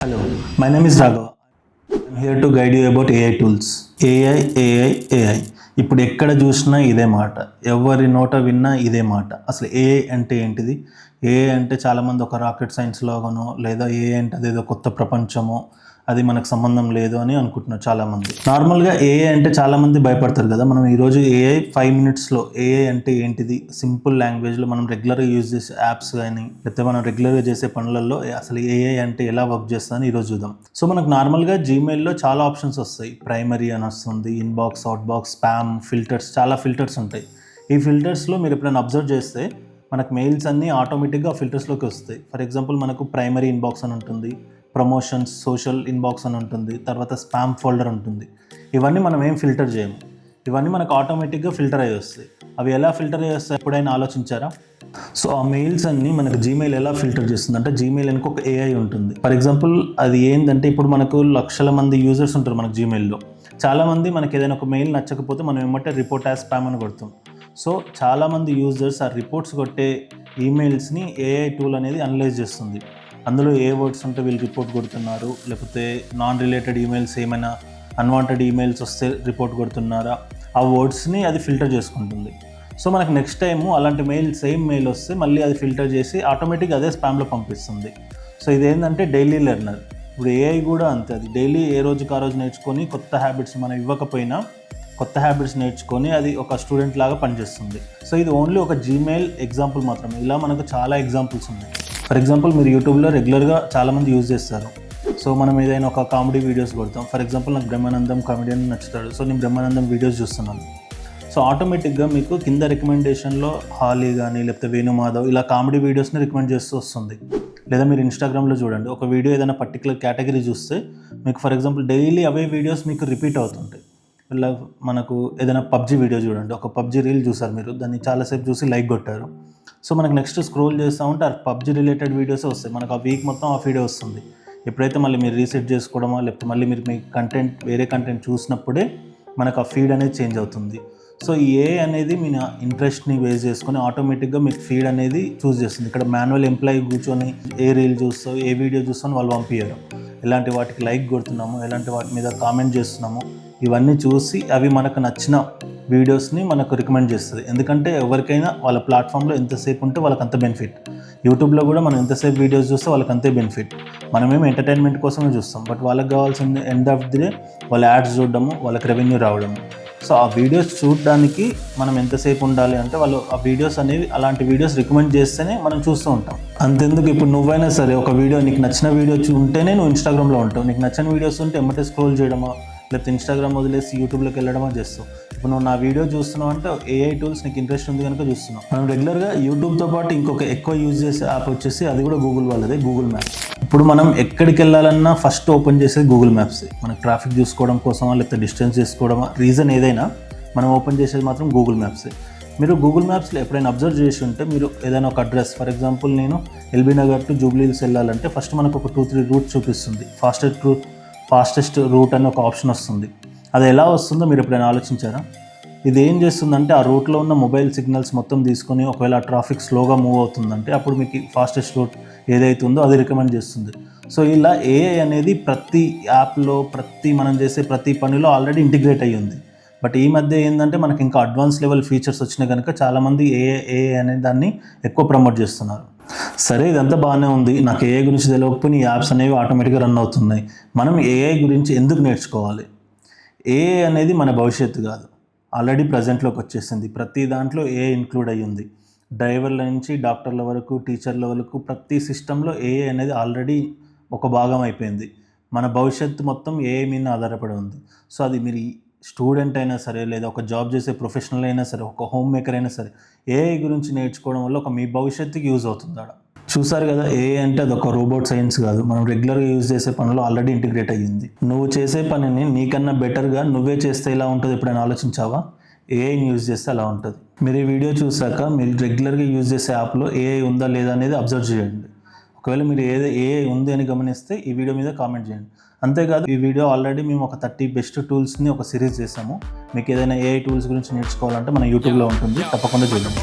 Hello, my name is Raghav. I'm here to guide you about AI tools. AI. ఇప్పుడు ఎక్కడ చూసినా ఇదే మాట, ఎవరి నోట విన్నా ఇదే మాట. అసలు ఏఐ అంటే ఏంటిది? ఏఐ అంటే చాలామంది ఒక రాకెట్ సైన్స్ లాగానో, లేదా ఏఐ అంటే అదేదో కొత్త ప్రపంచమో, అది మనకు సంబంధం లేదు అని అనుకుంటున్నారు చాలామంది. నార్మల్గా ఏఐ అంటే చాలామంది భయపడతారు కదా. మనం ఈరోజు ఏఐ 5 minutesలో ఏఐ అంటే ఏంటిది, సింపుల్ లాంగ్వేజ్లో మనం రెగ్యులర్గా యూజ్ చేసే యాప్స్ కానీ, లేకపోతే మనం రెగ్యులర్గా చేసే పనులలో అసలు ఏఐ అంటే ఎలా వర్క్ చేస్తుందని ఈరోజు చూద్దాం. సో మనకు నార్మల్గా జీమెయిల్లో చాలా ఆప్షన్స్ వస్తాయి. ప్రైమరీ అని వస్తుంది, ఇన్బాక్స్, అవుట్బాక్స్, స్పామ్, ఫిల్టర్స్, చాలా ఫిల్టర్స్ ఉంటాయి. ఈ ఫిల్టర్స్లో మీరు ఎప్పుడైనా అబ్జర్వ్ చేస్తే మనకు మెయిల్స్ అన్నీ ఆటోమేటిక్గా ఫిల్టర్స్లోకి వస్తాయి. ఫర్ ఎగ్జాంపుల్ మనకు ప్రైమరీ ఇన్బాక్స్ అని ఉంటుంది, ప్రమోషన్స్, సోషల్ ఇన్బాక్స్ అని ఉంటుంది, తర్వాత స్పామ్ ఫోల్డర్ ఉంటుంది. ఇవన్నీ మనం ఏం ఫిల్టర్ చేయము, ఇవన్నీ మనకు ఆటోమేటిక్గా ఫిల్టర్ అయ్యి వస్తాయి. అవి ఎలా ఫిల్టర్ అయ్యి వస్తాయి ఎప్పుడైనా ఆలోచించారా? సో ఆ మెయిల్స్ అన్నీ మనకు జీమెయిల్ ఎలా ఫిల్టర్ చేస్తుంది అంటే, జీమెయిల్ వెనుక ఒక ఏఐ ఉంటుంది. ఫర్ ఎగ్జాంపుల్ అది ఏంటంటే, ఇప్పుడు మనకు లక్షల మంది యూజర్స్ ఉంటారు మనకు జీమెయిల్లో. చాలామంది మనకి ఏదైనా ఒక మెయిల్ నచ్చకపోతే మనం ఏమంటే రిపోర్ట్ యాజ్ స్పామ్ అని కొడతాం. సో చాలామంది యూజర్స్ ఆ రిపోర్ట్స్ కొట్టే ఈమెయిల్స్ని ఏఐ టూల్ అనేది అనలైజ్ చేస్తుంది. అందులో ఏ వర్డ్స్ ఉంటే వీళ్ళు రిపోర్ట్ కొడుతున్నారు, లేకపోతే నాన్ రిలేటెడ్ ఈమెయిల్స్, ఏమైనా అన్వాంటెడ్ ఈమెయిల్స్ వస్తే రిపోర్ట్ కొడుతున్నారా, ఆ వర్డ్స్ని అది ఫిల్టర్ చేసుకుంటుంది. సో మనకు నెక్స్ట్ టైము అలాంటి సేమ్ మెయిల్ వస్తే మళ్ళీ అది ఫిల్టర్ చేసి ఆటోమేటిక్గా అదే స్పామ్లో పంపిస్తుంది. సో ఇదేంటంటే డైలీ లెర్నర్. ఇప్పుడు ఏఐ కూడా అంతే, అది డైలీ ఏ రోజుకి ఆ రోజు నేర్చుకొని కొత్త హ్యాబిట్స్ మనం ఇవ్వకపోయినా కొత్త హ్యాబిట్స్ నేర్చుకొని అది ఒక స్టూడెంట్ లాగా పనిచేస్తుంది. సో ఇది ఓన్లీ ఒక జీమెయిల్ ఎగ్జాంపుల్ మాత్రమే. ఇలా మనకు చాలా ఎగ్జాంపుల్స్ ఉన్నాయి. ఫర్ ఎగ్జాంపుల్ మీరు యూట్యూబ్లో రెగ్యులర్గా చాలామంది యూజ్ చేస్తారు. సో మనం ఏదైనా ఒక కామెడీ వీడియోస్ కొడతాం. ఫర్ ఎగ్జాంపుల్ నాకు బ్రహ్మానందం కామెడియన్ నచ్చుతాడు, సో నేను బ్రహ్మానందం వీడియోస్ చూస్తున్నాను. సో ఆటోమేటిక్గా మీకు కింద రికమెండేషన్లో హాలీ కానీ, లేకపోతే వేణుమాధవ్, ఇలా కామెడీ వీడియోస్ని రికమెండ్ చేస్తూ వస్తుంది. లేదా మీరు ఇన్స్టాగ్రామ్లో చూడండి, ఒక వీడియో ఏదైనా పర్టికులర్ కేటగిరీ చూస్తే మీకు for example daily away videos మీకు రిపీట్ అవుతుంటాయి. ఇలా మనకు ఏదైనా పబ్జీ వీడియో చూడండి, ఒక పబ్జీ రీల్ చూసారు మీరు, దాన్ని చాలాసేపు చూసి లైక్ కొట్టారు. సో మనకు నెక్స్ట్ స్క్రోల్ చేస్తూ ఉంటే ఆ పబ్జీ రిలేటెడ్ వీడియోసే వస్తాయి. మనకు ఆ వీక్ మొత్తం ఆ వీడియో వస్తుంది. ఎప్పుడైతే మళ్ళీ మీరు రీసెట్ చేసుకోవడమో, లేకపోతే మళ్ళీ మీరు మీ వేరే కంటెంట్ చూసినప్పుడే మనకు ఆ ఫీడ్ అనేది చేంజ్ అవుతుంది. సో ఈ ఏఐ అనేది మీ ఇంట్రెస్ట్ని బేస్ చేసుకొని ఆటోమేటిక్గా మీకు ఫీడ్ అనేది చూస్ చేస్తుంది. ఇక్కడ మాన్యువల్ ఎంప్లాయీ కూర్చొని ఏ రీల్ చూస్తావు, ఏ వీడియో చూస్తామో వాళ్ళు పంపించారు, ఎలాంటి వాటికి లైక్ కొడుతున్నాము, ఎలాంటి వాటి మీద కామెంట్ చేస్తున్నాము, ఇవన్నీ చూసి అవి మనకు నచ్చిన వీడియోస్ని మనకు రికమెండ్ చేస్తుంది. ఎందుకంటే ఎవరికైనా వాళ్ళ ప్లాట్ఫామ్లో ఎంతసేపు ఉంటే వాళ్ళకి అంత బెనిఫిట్. యూట్యూబ్లో కూడా మనం ఎంతసేపు వీడియోస్ చూస్తే వాళ్ళకి అంతే బెనిఫిట్. మనమేమో ఎంటర్టైన్మెంట్ కోసమే చూస్తాం, బట్ వాళ్ళకి కావాల్సింది ఎండ్ ఆఫ్ ది డే వాళ్ళ యాడ్స్ చూడడము, వాళ్ళకి రెవెన్యూ రావడము. సో ఆ వీడియోస్ చూడడానికి మనం ఎంతసేపు ఉండాలి అంటే, వాళ్ళు ఆ వీడియోస్ అనేవి అలాంటి వీడియోస్ రికమెండ్ చేస్తేనే మనం చూస్తూ ఉంటాం. అంతెందుకు, ఇప్పుడు నువ్వైనా సరే ఒక వీడియో నీకు నచ్చిన వీడియో ఉంటేనే నువ్వు ఇన్స్టాగ్రామ్లో ఉంటావు. నీకు నచ్చిన వీడియోస్ ఉంటే ఎమ్మటే స్క్రోల్ చేయడమో, లేకపోతే ఇన్స్టాగ్రామ్ వదిలేసి యూట్యూబ్లోకి వెళ్ళడమో చేస్తావు. ఇప్పుడు నువ్వు నా వీడియో చూస్తున్నావు అంటే ఏఐ టూల్స్ నీకు ఇంట్రెస్ట్ ఉంది కనుక చూస్తున్నావు. మనం రెగ్యులర్గా యూట్యూబ్తో పాటు ఇంకొక ఎక్కువ యూజ్ చేసే యాప్ వచ్చేసి అది కూడా గూగుల్ వాళ్ళదే, గూగుల్ మ్యాప్స్. ఇప్పుడు మనం ఎక్కడికి వెళ్ళాలన్నా ఫస్ట్ ఓపెన్ చేసేది గూగుల్ మ్యాప్స్. మనకు ట్రాఫిక్ చూసుకోవడం కోసమా, లేకపోతే డిస్టెన్స్ చేసుకోవడమా, రీజన్ ఏదైనా మనం ఓపెన్ చేసేది మాత్రం గూగుల్ మ్యాప్స్. మీరు గూగుల్ మ్యాప్స్లో ఎప్పుడైనా అబ్జర్వ్ చేసి ఉంటే, మీరు ఏదైనా ఒక అడ్రస్, ఫర్ ఎగ్జాంపుల్ నేను LB Nagar to Jubilee hills వెళ్ళాలంటే ఫస్ట్ మనకు ఒక 2-3 రూట్ చూపిస్తుంది. ఫాస్టెస్ట్ రూట్ అని ఒక ఆప్షన్ వస్తుంది. అది ఎలా వస్తుందో మీరు ఎప్పుడైనా ఆలోచించారా? ఇది ఏం చేస్తుందంటే, ఆ రూట్లో ఉన్న మొబైల్ సిగ్నల్స్ మొత్తం తీసుకొని, ఒకవేళ ట్రాఫిక్ స్లోగా మూవ్ అవుతుందంటే అప్పుడు మీకు ఫాస్టెస్ట్ రూట్ ఏదైతే ఉందో అది రికమెండ్ చేస్తుంది. సో ఇలా ఏఐ అనేది ప్రతి యాప్లో, మనం చేసే ప్రతి పనిలో ఆల్రెడీ ఇంటిగ్రేట్ అయ్యి ఉంది. బట్ ఈ మధ్య ఏంటంటే మనకి ఇంకా అడ్వాన్స్ లెవెల్ ఫీచర్స్ వచ్చినాయి కనుక చాలామంది ఏఐ అనే దాన్ని ఎక్కువ ప్రమోట్ చేస్తున్నారు. సరే, ఇదంతా బాగానే ఉంది. నాకు ఏఐ గురించి తెలియకపోయినా ఈ యాప్స్ అనేవి ఆటోమేటిక్గా రన్ అవుతున్నాయి. మనం ఏఐ గురించి ఎందుకు నేర్చుకోవాలి? ఏఐ అనేది మన భవిష్యత్తు కాదు, ఆల్రెడీ ప్రజెంట్లోకి వచ్చేసింది. ప్రతి దాంట్లో ఏఐ ఇంక్లూడ్ అయ్యింది. డ్రైవర్ల నుంచి డాక్టర్ల వరకు, టీచర్ల వరకు ప్రతి సిస్టంలో ఏఐ అనేది ఆల్రెడీ ఒక భాగం అయిపోయింది. మన భవిష్యత్తు మొత్తం ఏఐ మీద ఆధారపడి ఉంది. సో అది మీరు స్టూడెంట్ అయినా సరే, లేదా ఒక జాబ్ చేసే ప్రొఫెషనల్ అయినా సరే, ఒక హోమ్ మేకర్ అయినా సరే, ఏఐ గురించి నేర్చుకోవడం వల్ల మీ భవిష్యత్తుకి యూజ్ అవుతుంది. ఆడ చూసారు కదా, ఏఐ అంటే అది ఒక రోబోట్ సైన్స్ కాదు, మనం రెగ్యులర్గా యూజ్ చేసే పనిలో ఆల్రెడీ ఇంటిగ్రేట్ అయ్యింది. నువ్వు చేసే పనిని నీకన్నా బెటర్గా నువ్వే చేస్తే ఎలా ఉంటుంది ఎప్పుడైనా ఆలోచించావా? ఏఐని యూజ్ చేస్తే అలా ఉంటుంది. మీరు ఈ వీడియో చూసాక మీరు రెగ్యులర్గా యూజ్ చేసే యాప్లో ఏఐ ఉందా లేదా అనేది అబ్జర్వ్ చేయండి. ఒకవేళ మీరు ఏఐ ఉంది అని గమనిస్తే ఈ వీడియో మీద కామెంట్ చేయండి. అంతేకాదు, ఈ వీడియో ఆల్రెడీ మేము ఒక 30 బెస్ట్ టూల్స్ని ఒక సిరీస్ చేసాము. మీకు ఏదైనా ఏఐ టూల్స్ గురించి నేర్చుకోవాలంటే మన యూట్యూబ్లో ఉంటుంది, తప్పకుండా చూడండి.